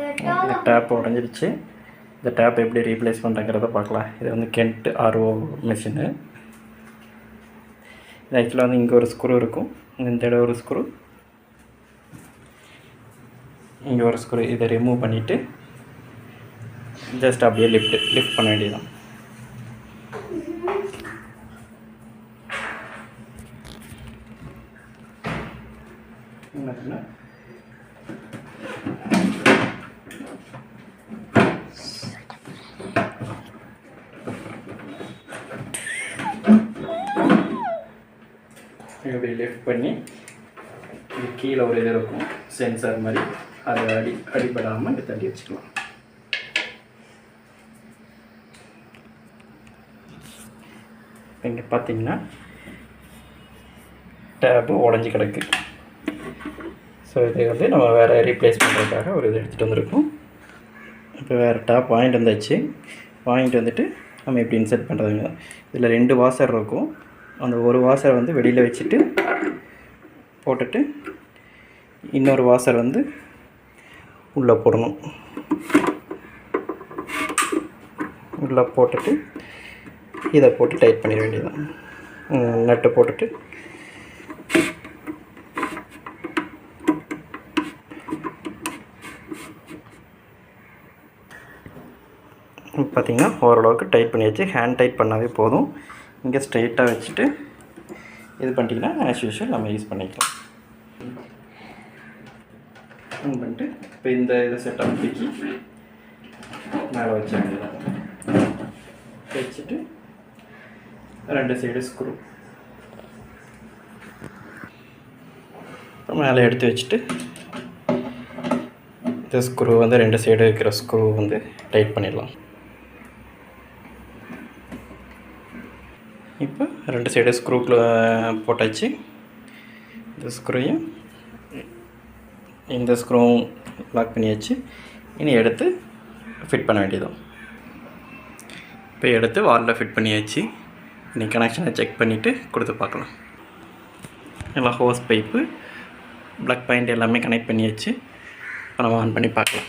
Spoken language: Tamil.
இந்த டேப் உடஞ்சிருச்சு. இந்த டேப் எப்படி ரீப்ளேஸ் பண்ணுறங்கிறத பார்க்கலாம். இது வந்து கென்ட் ஆர்ஓ மிஷினு. இது ஆக்சுவலாக வந்து இங்கே ஒரு ஸ்க்ரூ இருக்கும், இந்த இடம் ஒரு ஸ்க்ரூ, இங்கே ஒரு ஸ்க்ரூ. இதை ரிமூவ் பண்ணிவிட்டு ஜஸ்ட் அப்படியே லிஃப்ட் பண்ண வேண்டியதுதான். இப்படி லிஃப்ட் பண்ணி இது கீழே ஒரு இது இருக்கும் சென்சார் மாதிரி, அதை அடிபடாமல் இப்படி தள்ளி வச்சுக்கலாம். இங்கே பார்த்தீங்கன்னா டேப்பு உடஞ்சி கிடக்கு. ஸோ இதை வந்து நம்ம வேறு ரீப்ளேஸ் பண்ணுறதுக்காக ஒரு இது எடுத்துகிட்டு வந்திருக்கோம். இப்போ வேறு டேப் வாங்கிட்டு வந்தாச்சு. வாங்கிட்டு வந்துட்டு நம்ம எப்படி இன்சர்ட் பண்ணுறதுங்க. இதில் 2 வாசர் இருக்கும். அந்த ஒரு வாசரை வந்து வெளியில் வச்சுட்டு போட்டுட்டு இன்னொரு வாசர் வந்து உள்ளே போடணும். உள்ளே போட்டுட்டு இதை போட்டு டைட் பண்ணிட வேண்டியதான். நட்டு போட்டுட்டு பார்த்திங்கன்னா ஓரளவுக்கு டைட் பண்ணியாச்சு. ஹேண்ட் டைட் பண்ணாவே போதும். இங்கே ஸ்ட்ரைட்டாக வச்சுட்டு இது பண்ணிட்டிங்கன்னா ஆஸ் யூஷுவல் நம்ம யூஸ் பண்ணிக்கலாம். பண்ணிட்டு இப்போ இந்த இதை செட்டப் தூக்கி மேலே வச்ச வேண்டியதான். வச்சுட்டு 2 சைடு ஸ்க்ரூ மேலே எடுத்து வச்சுட்டு இந்த ஸ்க்ரூ வந்து 2 சைடு இருக்கிற ஸ்க்ரூ வந்து டைட் பண்ணிடலாம். இப்போ 2 சைடு ஸ்க்ரூக்குள்ள போட்டாச்சு. இந்த ஸ்க்ரூயும் இந்த ஸ்க்ரூவும் லாக் பண்ணியாச்சு. இனி எடுத்து ஃபிட் பண்ண வேண்டியதும். இப்போ எடுத்து வாலில் ஃபிட் பண்ணியாச்சு. இனி கனெக்ஷனை செக் பண்ணிவிட்டு கொடுத்து பார்க்கலாம். எல்லாம் ஹோஸ் பைப்பு ப்ளக் பாயிண்ட் எல்லாமே கனெக்ட் பண்ணியாச்சு. இப்போ நம்ம ஆன் பண்ணி பார்க்கலாம்.